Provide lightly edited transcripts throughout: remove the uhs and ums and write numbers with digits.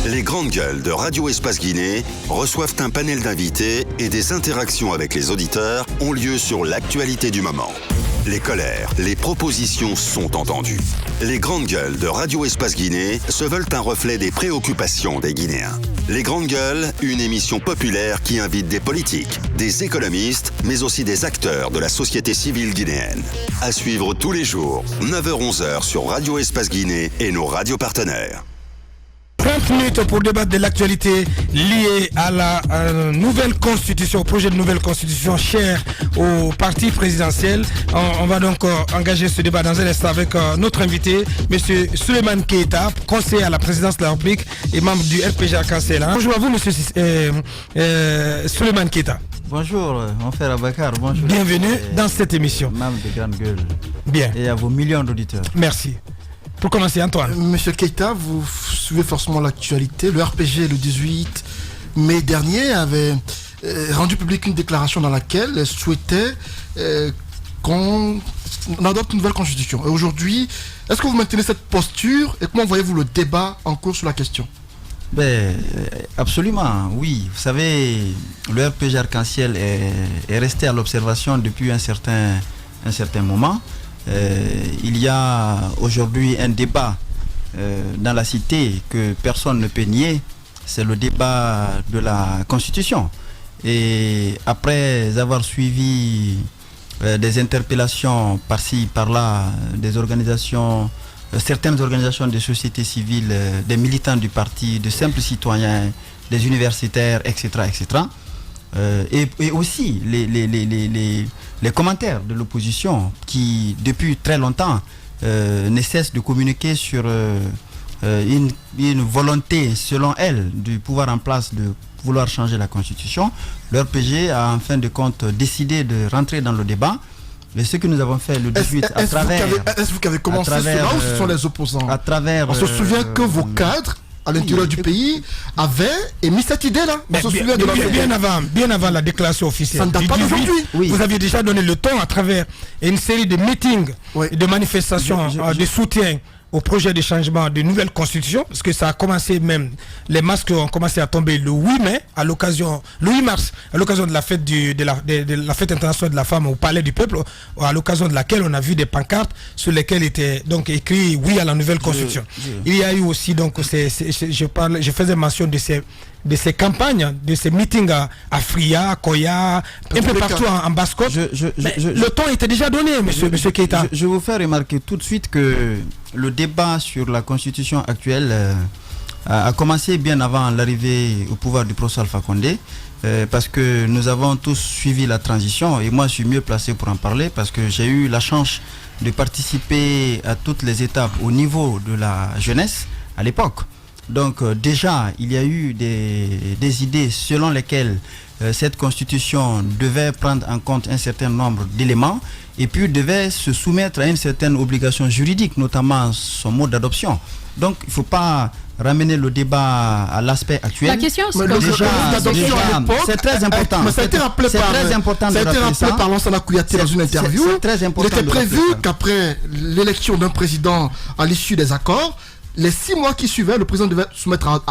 Les grandes gueules de Radio Espace Guinée reçoivent un panel d'invités et des interactions avec les auditeurs ont lieu sur l'actualité du moment. Les colères, les propositions sont entendues. Les grandes gueules de Radio Espace Guinée se veulent un reflet des préoccupations des Guinéens. Les grandes gueules, une émission populaire qui invite des politiques, des économistes, mais aussi des acteurs de la société civile guinéenne. À suivre tous les jours, 9h-11h sur Radio Espace Guinée et nos radios partenaires. 30 minutes pour débattre de l'actualité liée à la nouvelle constitution, au projet de nouvelle constitution cher au parti présidentiel. On va donc engager ce débat dans un instant avec notre invité, M. Souleymane Keita, conseiller à la présidence de la République et membre du RPG Arc-en-Ciel. Bonjour à vous, M. Souleymane Keita. Bonjour, mon frère Abakar. Bonjour. Bienvenue dans cette émission. Membre de Grande Gueule. Bien. Et à vos millions d'auditeurs. Merci. Pour commencer, Antoine. Monsieur Keita, vous suivez forcément l'actualité. Le RPG, le 18 mai dernier, avait rendu public une déclaration dans laquelle elle souhaitait qu'on adopte une nouvelle constitution. Et aujourd'hui, est-ce que vous maintenez cette posture et comment voyez-vous le débat en cours sur la question? Absolument, oui. Vous savez, le RPG Arc-en-Ciel est resté à l'observation depuis un certain moment. Il y a aujourd'hui un débat dans la cité que personne ne peut nier, c'est le débat de la Constitution. Et après avoir suivi des interpellations par-ci, par-là, des organisations, certaines organisations de société civile, des militants du parti, de simples citoyens, des universitaires, etc., etc., et aussi les commentaires de l'opposition qui, depuis très longtemps, ne cessent de communiquer sur une volonté, selon elle, du pouvoir en place de vouloir changer la Constitution. Le RPG a en fin de compte décidé de rentrer dans le débat. Mais ce que nous avons fait le 18 à travers... Est-ce vous qui avez commencé cela ou ce sont les opposants? À travers... On se souvient que vos cadres à l'intérieur du pays avait émis cette idée-là. Bien avant la déclaration officielle. Ça ne date pas d'aujourd'hui. Oui. Vous aviez déjà donné le ton à travers une série de meetings et de manifestations de soutien au projet de changement de nouvelle constitution, parce que ça a commencé même, les masques ont commencé à tomber le 8 mai, le 8 mars, à l'occasion de la fête de la fête internationale de la femme au Palais du Peuple, à l'occasion de laquelle on a vu des pancartes sur lesquelles était donc écrit oui à la nouvelle constitution. Il y a eu aussi donc je faisais mention de ces campagnes, de ces meetings à Fria, à Koya, un peu partout en Basse-Côte. Le ton était déjà donné, monsieur Keita. Je vous fais remarquer tout de suite que le débat sur la constitution actuelle a commencé bien avant l'arrivée au pouvoir du professeur Alpha Condé, parce que nous avons tous suivi la transition, et moi je suis mieux placé pour en parler, parce que j'ai eu la chance de participer à toutes les étapes au niveau de la jeunesse à l'époque. Donc déjà, il y a eu des idées selon lesquelles cette constitution devait prendre en compte un certain nombre d'éléments et puis devait se soumettre à une certaine obligation juridique, notamment son mode d'adoption. Donc il ne faut pas ramener le débat à l'aspect actuel. La question, c'est c'est très important. Mais ça a été rappelé par Lansana Kouyaté dans une interview. Il était prévu qu'après l'élection d'un président à l'issue des accords, les 6 mois qui suivaient, le président devait soumettre au vote,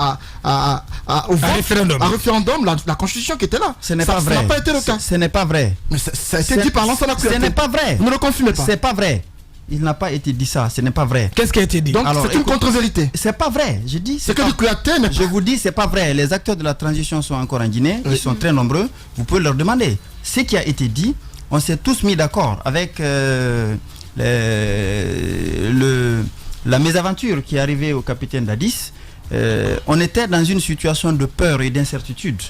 à référendum la constitution qui était là. Ce n'est pas vrai. Ça n'a pas été le cas. Ce n'est pas vrai. Mais ça a été dit par Lansana Kouyaté. Ce n'est pas vrai. Vous ne le confirmez pas. C'est pas vrai. Il n'a pas été dit ça. Ce n'est pas vrai. Qu'est-ce qui a été dit? Donc c'est une contre-vérité. C'est pas vrai. Je dis. C'est que du Kouyaté. Je vous dis, c'est pas vrai. Les acteurs de la transition sont encore en Guinée. Ils sont très nombreux. Vous pouvez leur demander. Ce qui a été dit, on s'est tous mis d'accord avec la mésaventure qui est arrivée au capitaine Dadis. On était dans une situation de peur et d'incertitude.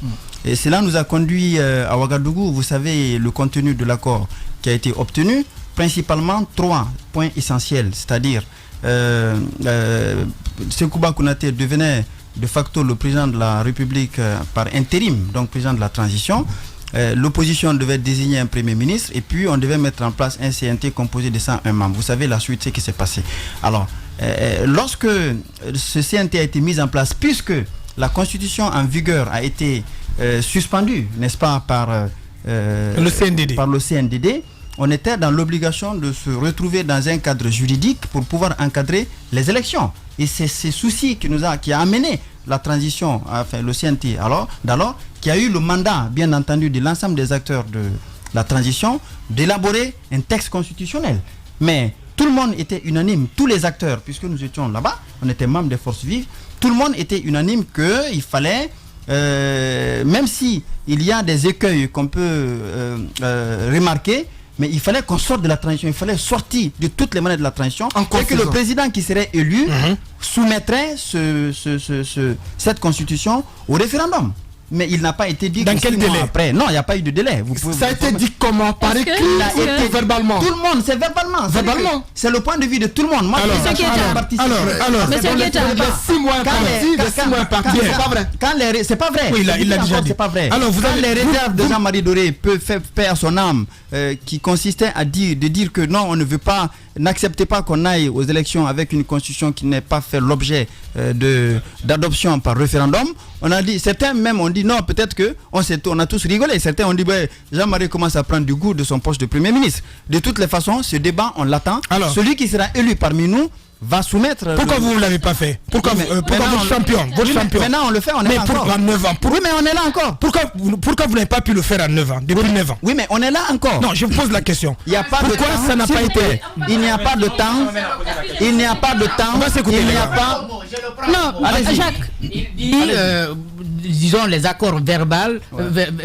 Et cela nous a conduit à Ouagadougou. Vous savez le contenu de l'accord qui a été obtenu, principalement 3 points essentiels, c'est-à-dire Sékouba Konaté devenait de facto le président de la République par intérim, donc président de la transition. L'opposition devait désigner un premier ministre et puis on devait mettre en place un CNT composé de 101 membres. Vous savez la suite, ce qui s'est passé. Alors, lorsque ce CNT a été mis en place, puisque la constitution en vigueur a été suspendue, n'est-ce pas, par le CNDD, on était dans l'obligation de se retrouver dans un cadre juridique pour pouvoir encadrer les élections. Et c'est ce souci qui a amené la transition, enfin le CNT, d'alors, qui a eu le mandat, bien entendu, de l'ensemble des acteurs de la transition, d'élaborer un texte constitutionnel. Mais tout le monde était unanime, tous les acteurs, puisque nous étions là-bas, on était membres des forces vives, tout le monde était unanime qu'il fallait, même si il y a des écueils qu'on peut remarquer, mais il fallait qu'on sorte de la transition, il fallait sortir de toutes les manières de la transition, et que le président qui serait élu soumettrait cette constitution au référendum. Mais il n'a pas été dit. Dans quel délai après. Non, il n'y a pas eu de délai. Ça a été dit comment? Par écrit ou verbalement? Tout le monde, c'est verbalement. Verbalement. C'est le point de vue de tout le monde. Moi, alors, Monsieur Guetta, les 6 mois impartis, c'est pas vrai. C'est pas vrai. Oui, il a déjà dit. C'est pas vrai. Alors, quand les réserves de Jean-Marie Doré peuvent faire paix à son âme, qui consistait à dire que non, on ne veut pas, n'acceptez pas qu'on aille aux élections avec une constitution qui n'est pas fait l'objet d'adoption par référendum. On a dit, certains même ont dit non, peut-être que on a tous rigolé. Certains ont dit Jean-Marie commence à prendre du goût de son poste de Premier ministre. De toutes les façons, ce débat, on l'attend. Celui qui sera élu parmi nous va soumettre. Pourquoi vous ne l'avez pas fait? Pourquoi votre champion? Maintenant on le fait, on est là encore. Mais 9 ans. Oui, mais on est là encore. Pourquoi vous n'avez pas pu le faire à 9 ans? Depuis 9 ans. Oui, mais on est là encore. Non, je vous pose la question. Il n'y a pas pourquoi de temps. Ça n'a pas été. Il n'y a pas de temps. Il n'y a pas de temps. On va s'écouter. Il n'y a pas. Non, Jacques. Il dit, disons, les accords verbaux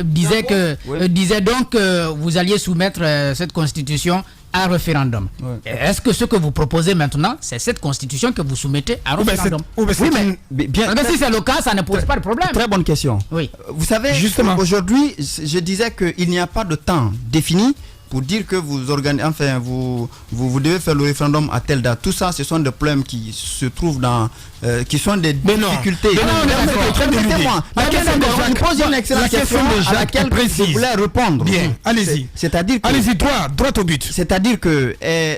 disaient donc que vous alliez soumettre cette constitution à référendum. Est-ce que ce que vous proposez maintenant, c'est cette constitution que vous soumettez à référendum? Oui, mais si c'est le cas, ça ne pose pas de problème. Très bonne question. Oui. Vous savez, aujourd'hui, je disais qu'il n'y a pas de temps défini pour dire que vous devez faire le référendum à telle date. Tout ça, ce sont des problèmes qui se trouvent qui sont des difficultés. Permettez-moi. On pose une excellente question à laquelle je voulais répondre. Bien, allez-y. C'est-à-dire que, allez-y, droit au but. C'est-à-dire que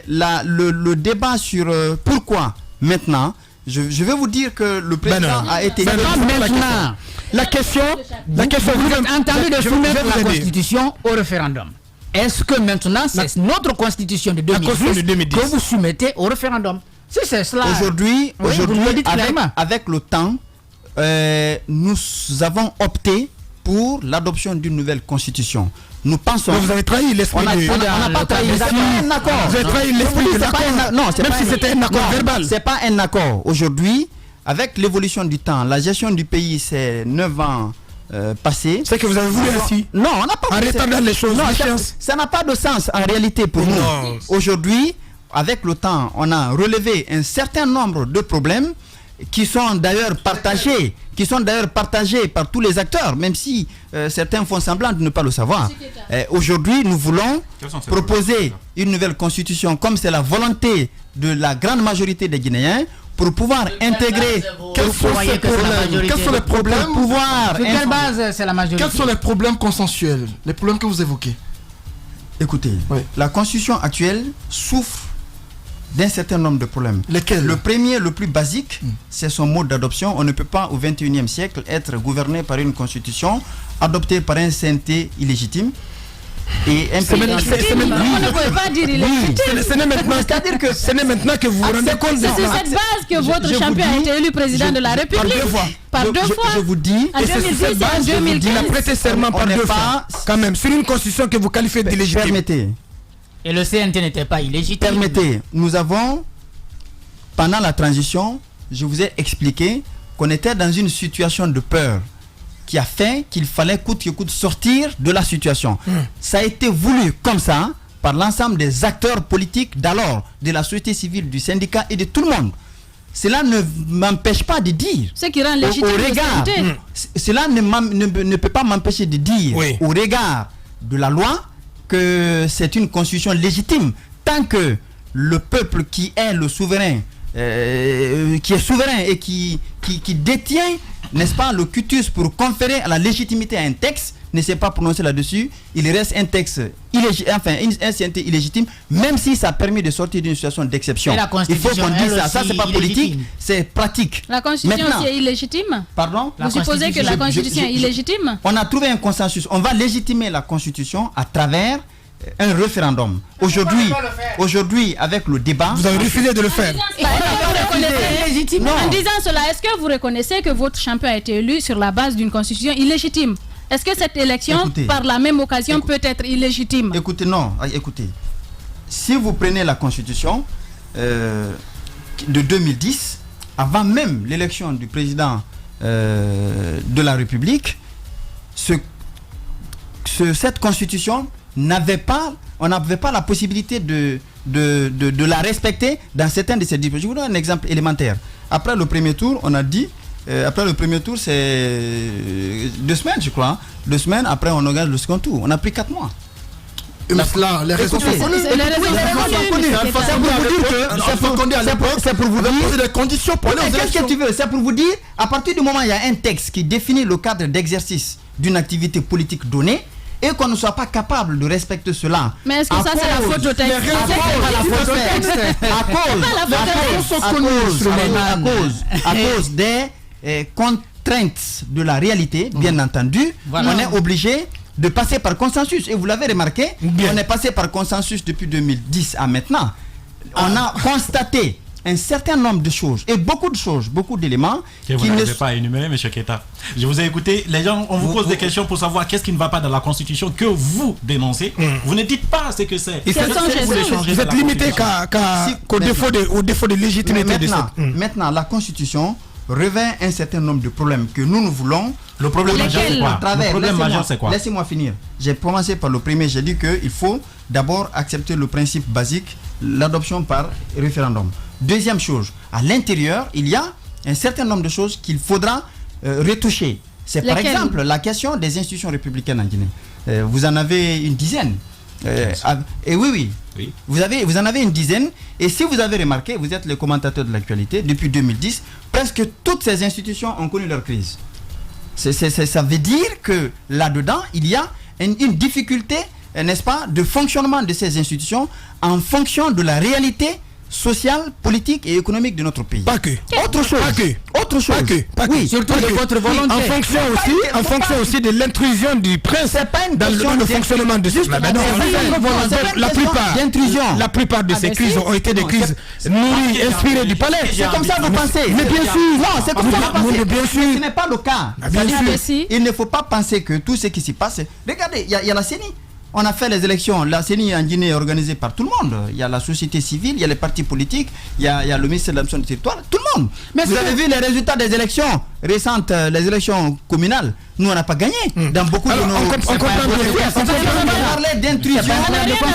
le débat sur pourquoi maintenant, je vais vous dire que le président a été... maintenant. La question, vous avez entendu de soumettre la constitution au référendum. Est-ce que maintenant, c'est notre constitution de 2010 que vous soumettez au référendum? Si c'est cela. Aujourd'hui, avec le temps, nous avons opté pour l'adoption d'une nouvelle constitution. Nous pensons. Vous avez trahi l'esprit on n'a pas trahi un accord. Vous avez trahi l'esprit de l'accord. Non, même si c'était un accord verbal. C'est pas un accord. Aujourd'hui, avec l'évolution du temps, la gestion du pays, c'est 9 ans. Passé. C'est que vous avez voulu ainsi. Non, on n'a pas. En rétablir les choses. Non, ça n'a pas de sens en réalité pour nous. Aujourd'hui, avec le temps, on a relevé un certain nombre de problèmes qui sont d'ailleurs partagés par tous les acteurs, même si certains font semblant de ne pas le savoir. Aujourd'hui, nous voulons proposer une nouvelle constitution comme c'est la volonté de la grande majorité des Guinéens, pour pouvoir intégrer. Quels sont les problèmes? Sur quelle base c'est la majorité? Quels sont les problèmes consensuels, les problèmes que vous évoquez? Écoutez, la constitution actuelle souffre d'un certain nombre de problèmes. Lesquels? Le premier, le plus basique, c'est son mode d'adoption. On ne peut pas au XXIe siècle être gouverné par une constitution adoptée par un CNT illégitime. Et on ne peut pas dire illégitime. Ce n'est maintenant que vous vous rendez compte. C'est sur cette base que votre champion a été élu président de la République. Par deux fois. Je vous dis. En 2010 et en 2015. Il a prêté serment par 2 fois. Quand même, sur une constitution que vous qualifiez d'illégitime. Permettez. Et le CNT n'était pas illégitime. Permettez. Nous avons, pendant la transition, je vous ai expliqué qu'on était dans une situation de peur qui a fait qu'il fallait coûte que coûte sortir de la situation. Ça a été voulu comme ça par l'ensemble des acteurs politiques d'alors, de la société civile, du syndicat et de tout le monde. Cela ne m'empêche pas de dire. Ce qui rend légitime au regard, cela ne peut pas m'empêcher de dire au regard de la loi que c'est une constitution légitime tant que le peuple qui est le souverain, qui est souverain et qui détient, n'est-ce pas, le cutus pour conférer à la légitimité à un texte, ne s'est pas prononcé là-dessus, il reste un texte un CNT illégitime, même si ça permet de sortir d'une situation d'exception. Il faut qu'on dise ça. Ça, c'est pas politique, c'est pratique. La Constitution aussi est illégitime? Pardon? Vous supposez que la Constitution est illégitime? On a trouvé un consensus. On va légitimer la Constitution à travers un référendum. Aujourd'hui, avec le débat... Vous avez refusé de le faire. En disant cela, est-ce que vous reconnaissez que votre champion a été élu sur la base d'une constitution illégitime? Est-ce que cette élection, par la même occasion, peut être illégitime? Écoutez, non. Écoutez, si vous prenez la constitution de 2010, avant même l'élection du président de la République, cette constitution on n'avait pas la possibilité de la respecter dans certains de ces dispositions. Je vous donne un exemple élémentaire. Après le premier tour, on a dit, c'est 2 semaines, je crois. 2 semaines, après on organise le second tour. On a pris 4 mois. Mais là, les raisons sont connues. C'est pour vous poser des conditions pour les élections. Qu'est-ce que tu veux? C'est pour vous dire, à partir du moment où il y a un texte qui définit le cadre d'exercice d'une activité politique donnée, et qu'on ne soit pas capable de respecter cela. Mais est-ce que ça c'est la faute au texte? À cause des contraintes de la réalité, bien entendu, on est obligé de passer par consensus. Et vous l'avez remarqué, on est passé par consensus depuis 2010 à maintenant. On a constaté un certain nombre de choses et beaucoup d'éléments que vous n'avez pas énuméré, M. Keita. Je vous ai écouté, les gens, on vous pose des questions pour savoir qu'est-ce qui ne va pas dans la Constitution que vous dénoncez. Vous ne dites pas ce que c'est. Vous êtes limité qu'au défaut de légitimité de cette. Maintenant, la Constitution revêt un certain nombre de problèmes que nous voulons. Le problème majeur, c'est quoi? Le problème majeur, c'est quoi? Laissez-moi finir. J'ai commencé par le premier. J'ai dit qu'il faut d'abord accepter le principe basique, l'adoption par référendum. Deuxième chose, à l'intérieur, il y a un certain nombre de choses qu'il faudra retoucher. C'est par exemple la question des institutions républicaines en Guinée. Vous en avez une dizaine. Et oui. Vous en avez une dizaine. Et si vous avez remarqué, vous êtes le commentateur de l'actualité, depuis 2010, presque toutes ces institutions ont connu leur crise. Ça veut dire que là-dedans, il y a une difficulté, n'est-ce pas, de fonctionnement de ces institutions en fonction de la réalité sociale, politique et économique de notre pays. Pas que. Autre chose. Oui, surtout de votre volonté. En fonction aussi de l'intrusion du prince dans le fonctionnement de ce La plupart de ces crises ont été des crises nourries, inspirées du palais. C'est comme ça que vous pensez. Mais bien sûr. Non, c'est comme ça que vous pensez. Bien sûr. Ce n'est pas le cas. Il ne faut pas penser que tout ce qui s'y passe. Regardez, il y a la CENI. On a fait les élections. La CENI en Guinée est organisée par tout le monde. Il y a la société civile, il y a les partis politiques, il y a le ministère de l'Administration du territoire, tout le monde. Mais vous avez vu les résultats des élections récentes, les élections communales. Nous, on n'a pas gagné. Dans beaucoup de nos... On comprend parler d'intrusion. Il ne faut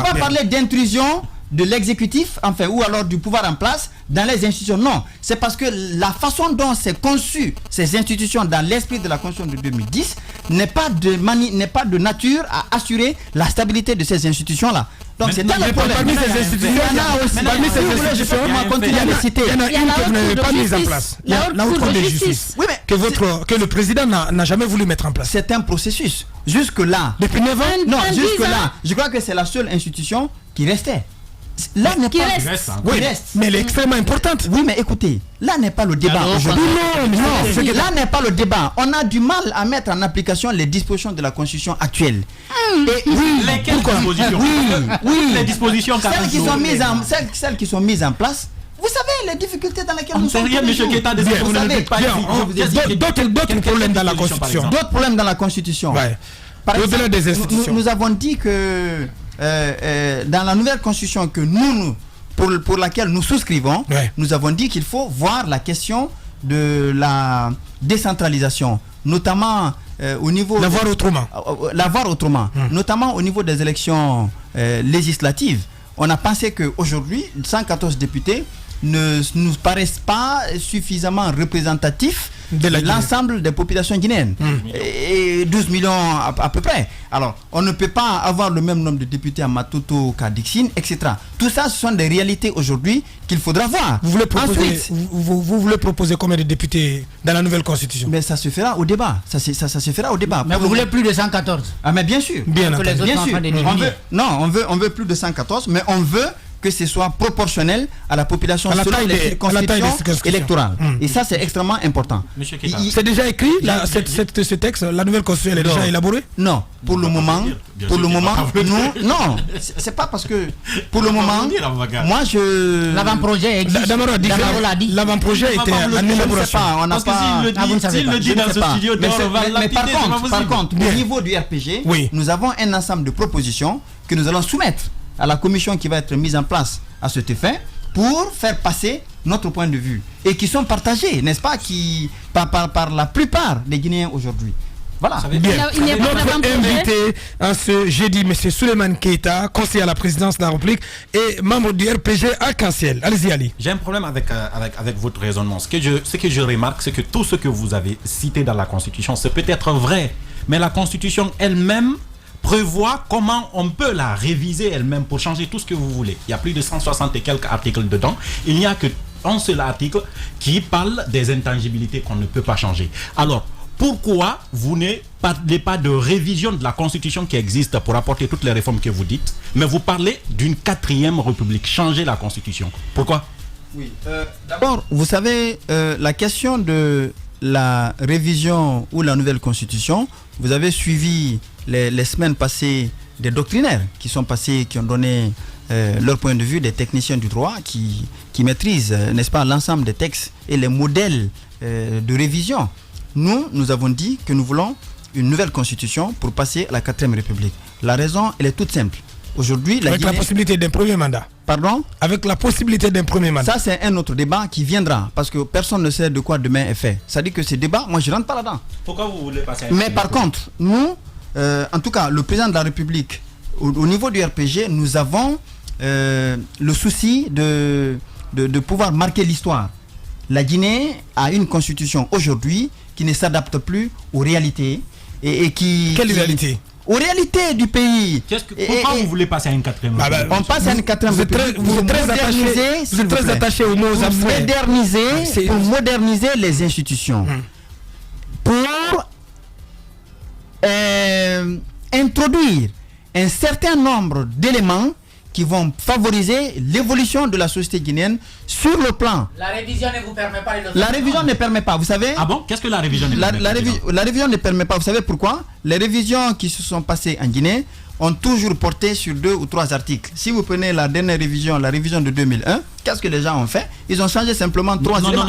pas parler d'intrusion de l'exécutif, enfin, ou alors du pouvoir en place dans les institutions. Non, c'est parce que la façon dont c'est conçu ces institutions dans l'esprit de la Constitution de 2010 n'est pas de nature à assurer la stabilité de ces institutions-là. Donc c'est un problème. Parmi ces institutions, il y en a une que vous n'avez pas mise en place. La Haute Cour de justice. Que le président n'a jamais voulu mettre en place. C'est un processus. Jusque-là. Depuis 9 ans? Non, jusque-là. Je crois que c'est la seule institution qui restait. Là n'est pas mais elle est extrêmement importante. Oui, mais écoutez, là n'est pas le débat aujourd'hui. Non, là n'est pas le débat. On a du mal à mettre en application les dispositions de la Constitution actuelle. Lesquelles dispositions? Oui, les dispositions celles qui sont mises en place. Vous savez les difficultés dans lesquelles nous sommes. D'autres problèmes dans la Constitution. D'autres problèmes dans la Constitution. Par exemple, des institutions. Nous avons dit que dans la nouvelle constitution que pour laquelle nous souscrivons, nous avons dit qu'il faut voir la question de la décentralisation, notamment au niveau... La voir autrement. Notamment au niveau des élections législatives. On a pensé qu'aujourd'hui, 114 députés ne nous paraissent pas suffisamment représentatifs de l'ensemble des populations guinéennes. Et 12 millions à peu près. Alors, on ne peut pas avoir le même nombre de députés à Matoto qu'à Dixine, etc. Tout ça, ce sont des réalités aujourd'hui qu'il faudra voir. Vous voulez proposer combien de députés dans la nouvelle constitution? Mais ça se fera au débat. Ça se fera au débat. Mais vous voulez plus de 114? Ah, mais bien sûr. Bien entendu. Bien sûr. On veut plus de 114, mais on veut que ce soit proportionnel à la population selon les circonscriptions électorales. Et ça, c'est extrêmement important. C'est déjà écrit, ce texte, la nouvelle constitution est déjà élaborée? Non, pour le moment, non, c'est pas parce que pour le moment, moi je... L'avant-projet existe. L'avant-projet était en élaboration. On n'a pas... S'il le dit dans ce studio, mais par contre, au niveau du RPG, nous avons un ensemble de propositions que nous allons soumettre à la commission qui va être mise en place à cet effet pour faire passer notre point de vue et qui sont partagés, n'est-ce pas, par la plupart des Guinéens aujourd'hui. Voilà. Bien. Notre invité à ce jeudi, M. Souleymane Keita, conseiller à la présidence de la République et membre du RPG Arc-en-Ciel. Allez-y, Ali. J'ai un problème avec votre raisonnement. Ce que je remarque, c'est que tout ce que vous avez cité dans la Constitution, c'est peut-être vrai, mais la Constitution elle-même prévoit comment on peut la réviser elle-même pour changer tout ce que vous voulez. Il y a plus de 160 et quelques articles dedans. Il n'y a qu'un seul article qui parle des intangibilités qu'on ne peut pas changer. Alors, pourquoi vous ne parlez pas de révision de la Constitution qui existe pour apporter toutes les réformes que vous dites, mais vous parlez d'une 4e République, changer la Constitution? Pourquoi? Oui. D'abord, vous savez, la question de la révision ou la nouvelle Constitution, vous avez suivi les semaines passées des doctrinaires qui sont passés, qui ont donné leur point de vue, des techniciens du droit qui maîtrisent, n'est-ce pas, l'ensemble des textes et les modèles de révision. Nous avons dit que nous voulons une nouvelle constitution pour passer à la 4e République. La raison, elle est toute simple. Aujourd'hui, avec la possibilité d'un premier mandat. Pardon? Avec la possibilité d'un premier mandat. Ça, c'est un autre débat qui viendra parce que personne ne sait de quoi demain est fait. Ça dit que ce débat, moi, je ne rentre pas là-dedans. Pourquoi vous voulez passer à Mais par contre, nous, en tout cas, le président de la République, au niveau du RPG, nous avons le souci de pouvoir marquer l'histoire. La Guinée a une constitution aujourd'hui qui ne s'adapte plus aux réalités et qui... Quelle réalité? Aux réalités du pays. Pourquoi vous voulez passer à une 4e République? On passe à une 4e République. Vous êtes très attaché aux mots abstraits. Pour moderniser les institutions. Pour introduire un certain nombre d'éléments qui vont favoriser l'évolution de la société guinéenne sur le plan. La révision ne vous permet pas. La révision ne permet pas, vous savez. Ah bon? Qu'est-ce que la révision ne permet pas? La révision ne permet pas, vous savez pourquoi? Les révisions qui se sont passées en Guinée ont toujours porté sur 2 ou 3 articles. Si vous prenez la dernière révision, la révision de 2001, qu'est-ce que les gens ont fait? Ils ont changé simplement 3 éléments.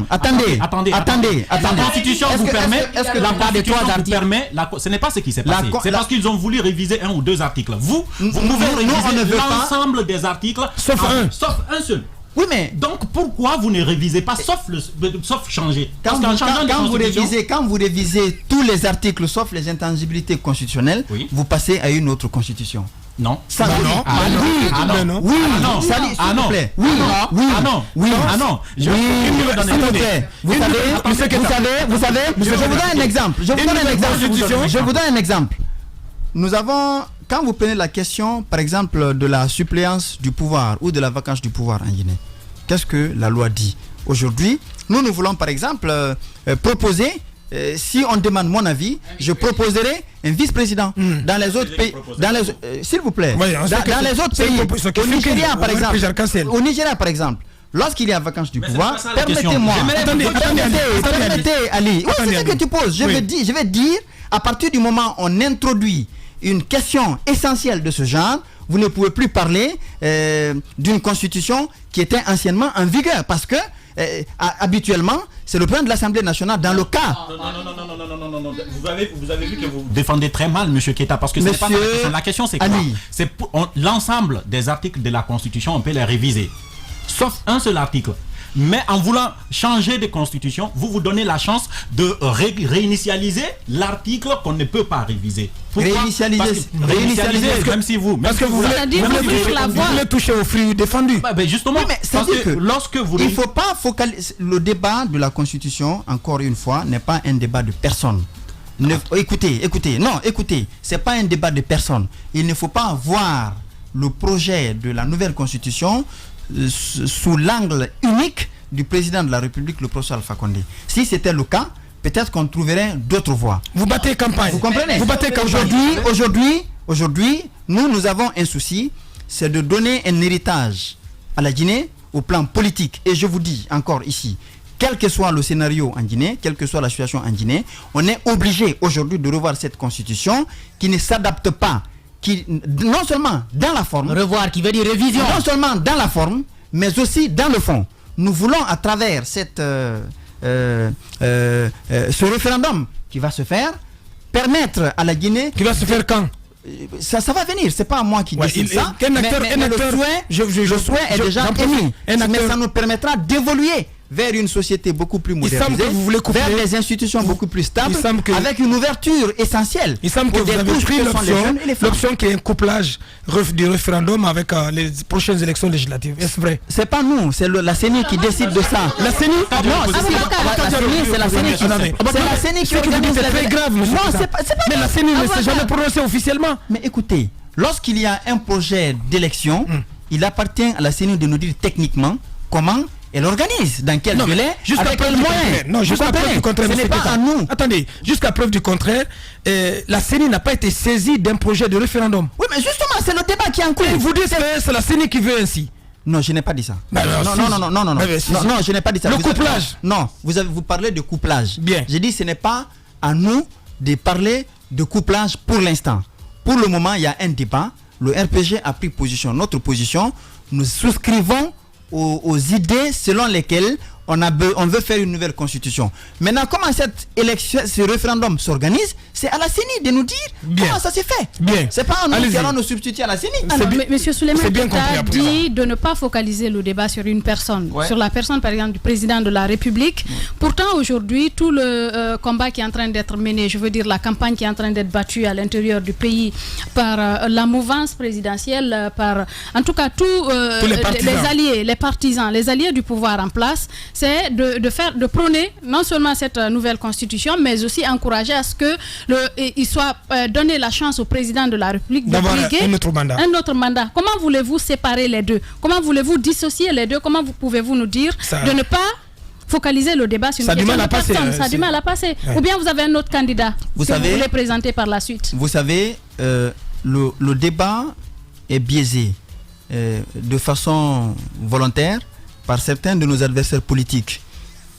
Attendez. La Constitution vous permet. Est-ce que la Constitution vous permet? Ce n'est pas ce qui s'est passé. C'est parce qu'ils ont voulu réviser 1 ou 2 articles. Vous pouvez réviser l'ensemble des articles, sauf un seul. Oui, mais donc pourquoi vous ne révisez pas sauf changer? Parce qu'en changeant quand vous révisez tous les articles sauf les intangibilités constitutionnelles, vous passez à une autre constitution. Non. Ça, non. Vous savez, je vous donne un exemple. Je vous donne un exemple. Nous avons, quand vous prenez la question, par exemple, de la suppléance du pouvoir ou de la vacance du pouvoir en Guinée, qu'est-ce que la loi dit? Aujourd'hui, nous voulons, par exemple, proposer, si on demande mon avis, je proposerai un vice-président. Dans les autres pays, s'il vous plaît, dans les autres pays, au Nigeria, par exemple, lorsqu'il y a vacance du pouvoir, permettez-moi, Ali, c'est ce que tu poses. Je vais dire, à partir du moment où on introduit une question essentielle de ce genre, vous ne pouvez plus parler d'une constitution qui était anciennement en vigueur parce que habituellement c'est le président de l'Assemblée nationale dans le cas. Non. Vous avez vu que vous défendez très mal M. Keita parce que c'est pas la question. La question c'est quoi? C'est l'ensemble des articles de la Constitution, on peut les réviser sauf un seul article. Mais en voulant changer de constitution, vous donnez la chance de réinitialiser l'article qu'on ne peut pas réviser. Réinitialiser, même si vous... Parce que vous voulez toucher au fruit défendu. Justement, parce que lorsque vous... Il ne faut pas focaliser... Le débat de la constitution, encore une fois, n'est pas un débat de personne. Écoutez, c'est pas un débat de personne. Il ne faut pas voir le projet de la nouvelle constitution sous l'angle unique du président de la République, le professeur Alpha Condé. Si c'était le cas, peut-être qu'on trouverait d'autres voies. Vous battez campagne. Vous comprenez? Vous battez campagne. Aujourd'hui, nous avons un souci, c'est de donner un héritage à la Guinée au plan politique. Et je vous dis encore ici, quel que soit le scénario en Guinée, quelle que soit la situation en Guinée, on est obligé aujourd'hui de revoir cette constitution qui ne s'adapte pas, qui non seulement dans la forme, revoir qui veut dire révision, non seulement dans la forme, mais aussi dans le fond. Nous voulons à travers ce référendum qui va se faire, permettre à la Guinée... Qui va se faire quand? Ça va venir, c'est pas moi qui décide ça. Mais le souhait est déjà émis. Mais ça nous permettra d'évoluer vers une société beaucoup plus modernisée, vers des institutions beaucoup plus stables, avec une ouverture essentielle. Il semble que vous avez pris l'option qui est un couplage du référendum avec les prochaines élections législatives. Est-ce vrai? C'est pas nous, c'est la CENI qui décide de ça. La CENI? Non, c'est la CENI qui organise. C'est très grave, monsieur. Non, c'est pas. Mais la CENI ne s'est jamais prononcée officiellement. Mais écoutez, lorsqu'il y a un projet d'élection, il appartient à la CENI de nous dire techniquement comment elle organise, dans quel délai, avec quel moyen. Non, jusqu'à preuve du contraire. Ce n'est pas à nous. Attendez, jusqu'à preuve du contraire, la CENI n'a pas été saisie d'un projet de référendum. Oui, mais justement, c'est le débat qui est en cours. Vous dites que c'est la CENI qui veut ainsi. Non, je n'ai pas dit ça. Non, je n'ai pas dit ça. Le couplage. Non, vous parlez de couplage. Bien. J'ai dit ce n'est pas à nous de parler de couplage pour l'instant. Pour le moment, il y a un débat. Le RPG a pris position. Notre position, nous souscrivons aux idées selon lesquelles on veut faire une nouvelle constitution. Maintenant, comment ce référendum s'organise, c'est à la CENI de nous dire comment ça s'est fait. Bien. C'est pas nous qui allons nous substituer à la CENI. Alors, Monsieur Souleymane a dit de ne pas focaliser le débat sur une personne, sur la personne par exemple du président de la République. Pourtant, aujourd'hui, tout le combat qui est en train d'être mené, je veux dire la campagne qui est en train d'être battue à l'intérieur du pays par la mouvance présidentielle, par en tout cas tous les alliés, les partisans, les alliés du pouvoir en place, c'est de prôner non seulement cette nouvelle constitution, mais aussi encourager à ce que il soit donné la chance au président de la République de briguer un autre mandat. Comment voulez-vous séparer les deux? Comment voulez-vous dissocier les deux? Comment pouvez-vous nous dire de ne pas focaliser le débat sur une question de personne? Ça a du mal à passer. Ou bien vous avez un autre candidat que vous voulez présenter par la suite? Vous savez, le débat est biaisé de façon volontaire par certains de nos adversaires politiques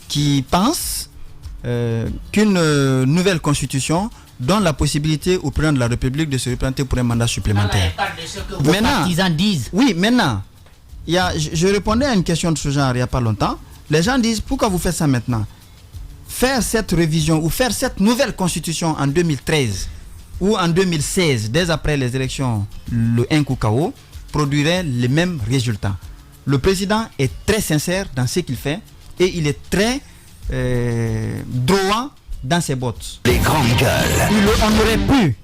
qui pensent qu'une nouvelle constitution donne la possibilité au président de la République de se représenter pour un mandat supplémentaire. Vos partisans disent. Oui, maintenant, je répondais à une question de ce genre il n'y a pas longtemps. Les gens disent, pourquoi vous faites ça maintenant? Faire cette révision ou faire cette nouvelle constitution en 2013 ou en 2016, dès après les élections, le 1 coup KO, produirait les mêmes résultats. Le président est très sincère dans ce qu'il fait et il est très droit dans ses bottes. Les grandes gueules. On aurait pu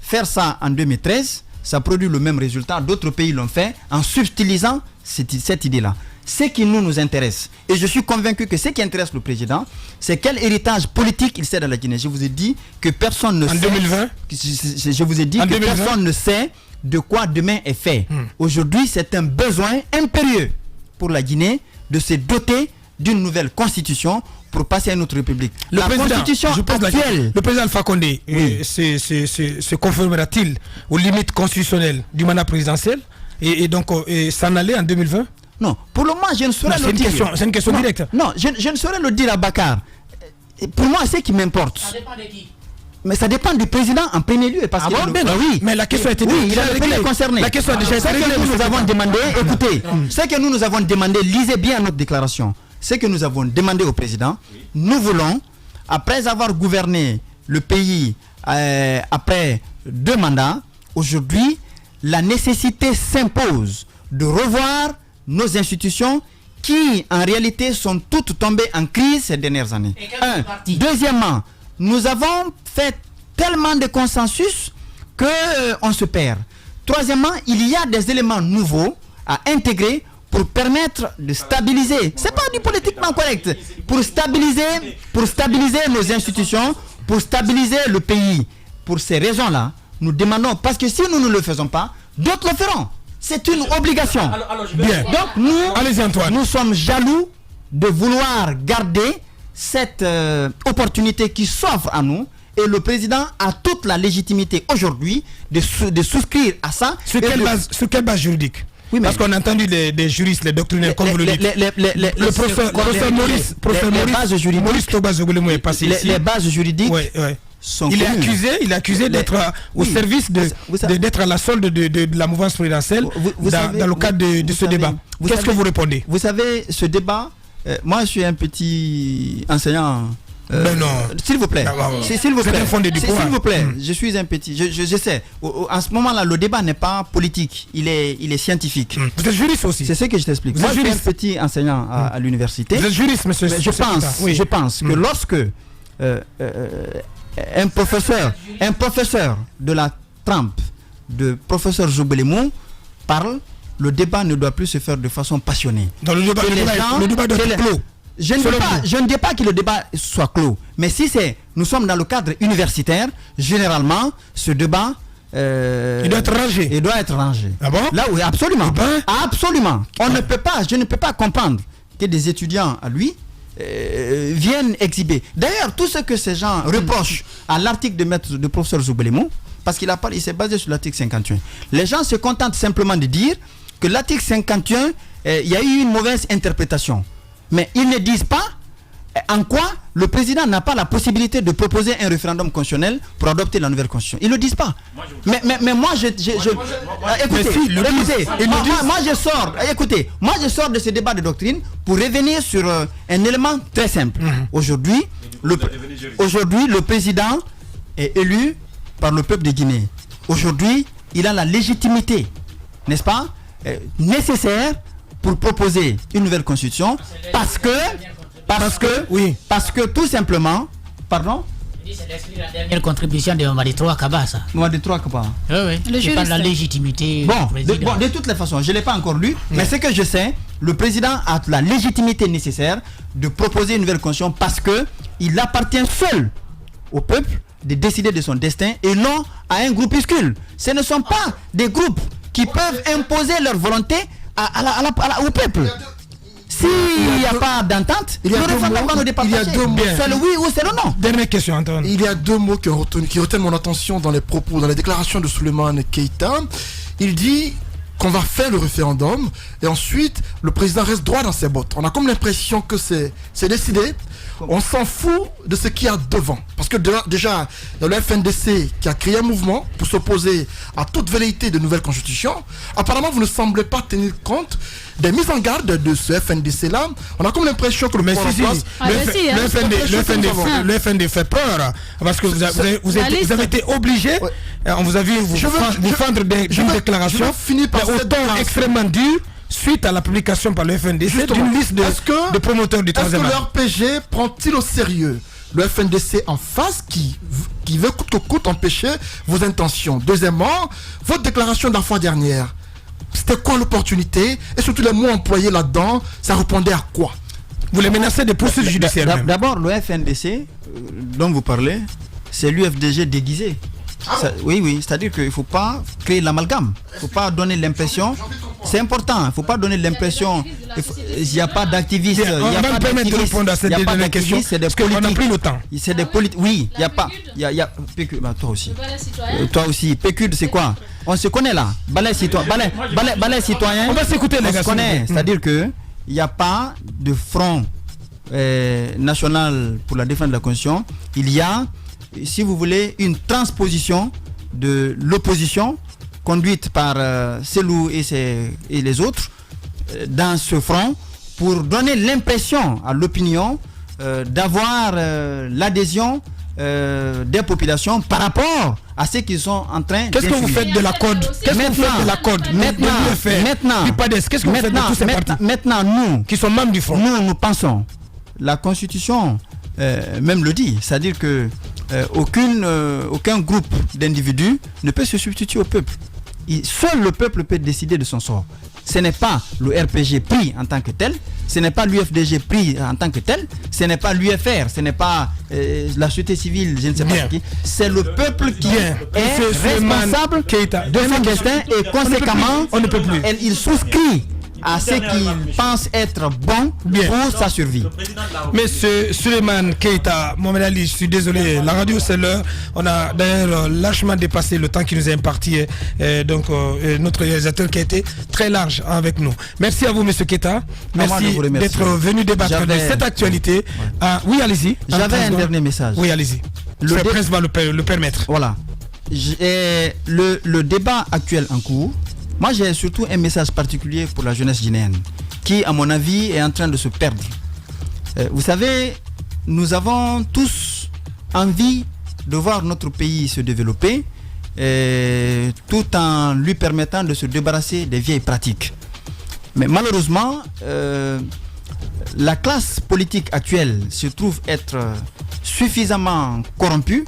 faire ça en 2013, ça produit le même résultat. D'autres pays l'ont fait en subtilisant cette idée-là. Ce qui nous intéresse, et je suis convaincu que ce qui intéresse le président, c'est quel héritage politique il cède à la Guinée. Je vous ai dit que personne ne sait. En 2020 je vous ai dit que personne ne sait de quoi demain est fait. Aujourd'hui, c'est un besoin impérieux pour la Guinée de se doter d'une nouvelle constitution pour passer à une autre république. La constitution actuelle... Le président Alpha Condé se conformera-t-il aux limites constitutionnelles du mandat présidentiel et donc s'en aller en 2020? Non, pour le moment, je ne saurais le dire. C'est une question directe. Non, je ne saurais le dire à Bakar. Pour moi, c'est ce qui m'importe. Ça dépend de qui? Mais ça dépend du président en premier lieu. Parce oui, mais la question a été il a été concerné. La question a déjà été réglée. Nous avons demandé, écoutez, ce que nous avons demandé, lisez bien notre déclaration. Ce que nous avons demandé au président, nous voulons, après avoir gouverné le pays après 2 mandats, aujourd'hui, la nécessité s'impose de revoir nos institutions qui, en réalité, sont toutes tombées en crise ces dernières années. Deuxièmement, nous avons fait tellement de consensus qu'on se perd. Troisièmement, il y a des éléments nouveaux à intégrer pour permettre de stabiliser. C'est pas du politiquement correct. Pour stabiliser nos institutions, pour stabiliser le pays. Pour ces raisons-là, nous demandons, parce que si nous ne le faisons pas, d'autres le feront. C'est une obligation. Bien. Donc nous sommes jaloux de vouloir garder cette opportunité qui s'offre à nous Et le président a toute la légitimité aujourd'hui de souscrire à ça. Sur quelle base juridique? Oui, parce qu'on a entendu des juristes, les doctrinaires, comme vous le dites. Le professeur Maurice Toba-Zogolemo est passé ici. Les bases juridiques sont il est accusé d'être au service d'être à la solde de la mouvance présidentielle dans le cadre de ce débat. Qu'est-ce que vous répondez? Vous savez, ce débat, moi je suis un petit enseignant. Non. S'il vous plaît, s'il vous plaît, je suis un petit, je sais. En ce moment-là, le débat n'est pas politique, il est scientifique. Vous êtes juriste aussi. C'est ce que je t'explique. Moi, je suis un petit enseignant à l'université. Vous êtes juriste, monsieur. Je pense que lorsque un professeur de la trempe de professeur Zogolemo parle, le débat ne doit plus se faire de façon passionnée. Dans le débat doit être clos. Je ne dis pas que le débat soit clos, mais si nous sommes dans le cadre universitaire, généralement, ce débat il doit être rangé. Ah bon? Là oui, absolument. Absolument. Je ne peux pas comprendre que des étudiants à lui viennent exhiber. D'ailleurs, tout ce que ces gens reprochent à l'article de professeur Zogolemo, parce qu'il s'est basé sur l'article 51. Les gens se contentent simplement de dire que l'article 51, il y a eu une mauvaise interprétation. Mais ils ne disent pas en quoi le président n'a pas la possibilité de proposer un référendum constitutionnel pour adopter la nouvelle constitution. Ils ne le disent pas. Mais moi, je sors de ce débat de doctrine pour revenir sur un élément très simple. Aujourd'hui, le président est élu par le peuple de Guinée. Aujourd'hui, il a la légitimité, n'est-ce pas, nécessaire pour proposer une nouvelle constitution parce que tout simplement, pardon. C'est la dernière contribution de Mamadi Trois Kaba, ça. Mamadi Trois Kaba. Oui. C'est pas la légitimité. Bon, de toutes les façons, je ne l'ai pas encore lu, mais ce que je sais, le président a la légitimité nécessaire de proposer une nouvelle constitution parce que il appartient seul au peuple de décider de son destin et non à un groupuscule. Ce ne sont pas des groupes qui peuvent imposer leur volonté au peuple. S'il n'y a pas d'entente, le référendum va nous départager. C'est le oui ou c'est le non. Dernière question, Antoine. Il y a deux mots qui retiennent mon attention dans les propos, dans les déclarations de Souleymane Keïta. Il dit qu'on va faire le référendum et ensuite le président reste droit dans ses bottes. On a comme l'impression que c'est décidé. On s'en fout de ce qu'il y a devant. Parce que déjà, il y a le FNDC qui a créé un mouvement pour s'opposer à toute velléité de nouvelle constitution. Apparemment, vous ne semblez pas tenir compte des mises en garde de ce FNDC-là. On a comme l'impression que le FND fait peur. Parce que vous avez été obligé, on vous a vu vous fendre d'une déclaration autant extrêmement dure suite à la publication par le FNDC d'une liste de promoteurs du troisième âge. Est-ce que le RPG prend-il au sérieux le FNDC en face qui veut coûte que coûte empêcher vos intentions? Deuxièmement, votre déclaration de la fois dernière, c'était quoi l'opportunité? Et surtout les mots employés là-dedans, ça répondait à quoi? Vous les menacez de poursuites judiciaires. D'abord, le FNDC dont vous parlez, c'est l'UFDG déguisé. Oui, c'est-à-dire qu'il ne faut pas créer l'amalgame. Il ne faut pas donner l'impression. C'est important, il ne faut pas donner l'impression. Il n'y a pas d'activistes. On va me permettre de répondre à cette dernière question. C'est des politiques. On n'a plus le temps. C'est des politiques. Oui, il n'y a pas. Toi aussi. Toi aussi. PQD, c'est quoi? On se connaît là. Balai citoyen. On va s'écouter les gars. On se connaît. C'est-à-dire qu'il n'y a pas de front national pour la défense de la Constitution. Il y a, si vous voulez, une transposition de l'opposition conduite par Selou et les autres dans ce front pour donner l'impression à l'opinion d'avoir l'adhésion des populations par rapport à ce qu'ils sont en train de Qu'est-ce que vous faites de la CODE? Qu'est-ce que vous faites de la CODE? Qu'est-ce que vous faites de tous ces partis? Maintenant, nous, qui sont membres du front, nous pensons, la Constitution même le dit, c'est-à-dire que aucun groupe d'individus ne peut se substituer au peuple. Seul le peuple peut décider de son sort. Ce n'est pas le RPG pris en tant que tel, ce n'est pas l'UFDG pris en tant que tel, ce n'est pas l'UFR, ce n'est pas la société civile, je ne sais pas qui. C'est le peuple qui est responsable de son destin et conséquemment, il souscrit à ce qu'il pense être bon pour sa survie. Monsieur Suleiman Keita, Mohamed Ali, je suis désolé, la radio c'est l'heure. On a d'ailleurs largement dépassé le temps qui nous est imparti. Donc notre réalisateur qui a été très large avec nous. Merci à vous, monsieur Keita. Merci d'être venu débattre de cette actualité. Oui, allez-y. J'avais un dernier message. Oui, allez-y. Le prince va le permettre. Voilà. Le débat actuel en cours, moi j'ai surtout un message particulier pour la jeunesse guinéenne qui, à mon avis, est en train de se perdre. Vous savez, nous avons tous envie de voir notre pays se développer tout en lui permettant de se débarrasser des vieilles pratiques. Mais malheureusement, la classe politique actuelle se trouve être suffisamment corrompue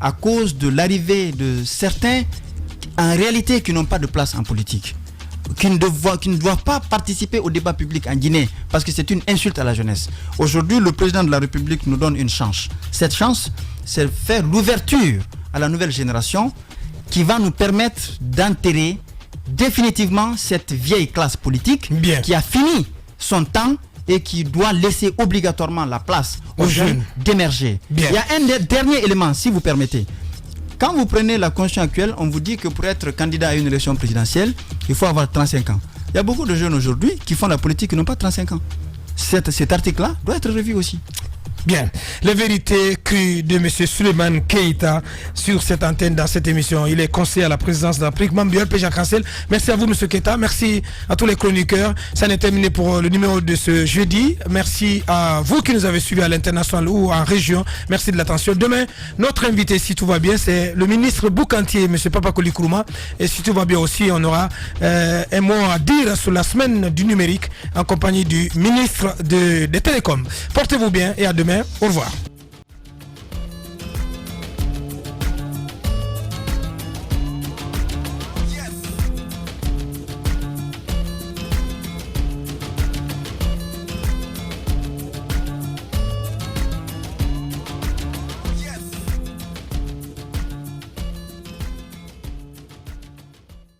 à cause de l'arrivée de certains, en réalité, qui n'ont pas de place en politique, qui ne doivent pas participer au débat public en Guinée, parce que c'est une insulte à la jeunesse. Aujourd'hui, le président de la République nous donne une chance. Cette chance, c'est faire l'ouverture à la nouvelle génération qui va nous permettre d'enterrer définitivement cette vieille classe politique qui a fini son temps et qui doit laisser obligatoirement la place aux jeunes d'émerger. Il y a un dernier élément, si vous permettez. Quand vous prenez la constitution actuelle, on vous dit que pour être candidat à une élection présidentielle, il faut avoir 35 ans. Il y a beaucoup de jeunes aujourd'hui qui font la politique qui n'ont pas 35 ans. Cet article-là doit être revu aussi. Bien, les vérités crues de M. Suleiman Keita sur cette antenne dans cette émission. Il est conseiller à la présidence de l'Afrique, membre du RPG Cancel. Merci à vous, M. Keita. Merci à tous les chroniqueurs. Ça n'est terminé pour le numéro de ce jeudi. Merci à vous qui nous avez suivis à l'international ou en région. Merci de l'attention. Demain, notre invité, si tout va bien, c'est le ministre Boukantier, M. Papakoli Kourouma. Et si tout va bien aussi, on aura un mot à dire sur la semaine du numérique en compagnie du ministre des Télécoms. Portez-vous bien et à demain. Au revoir.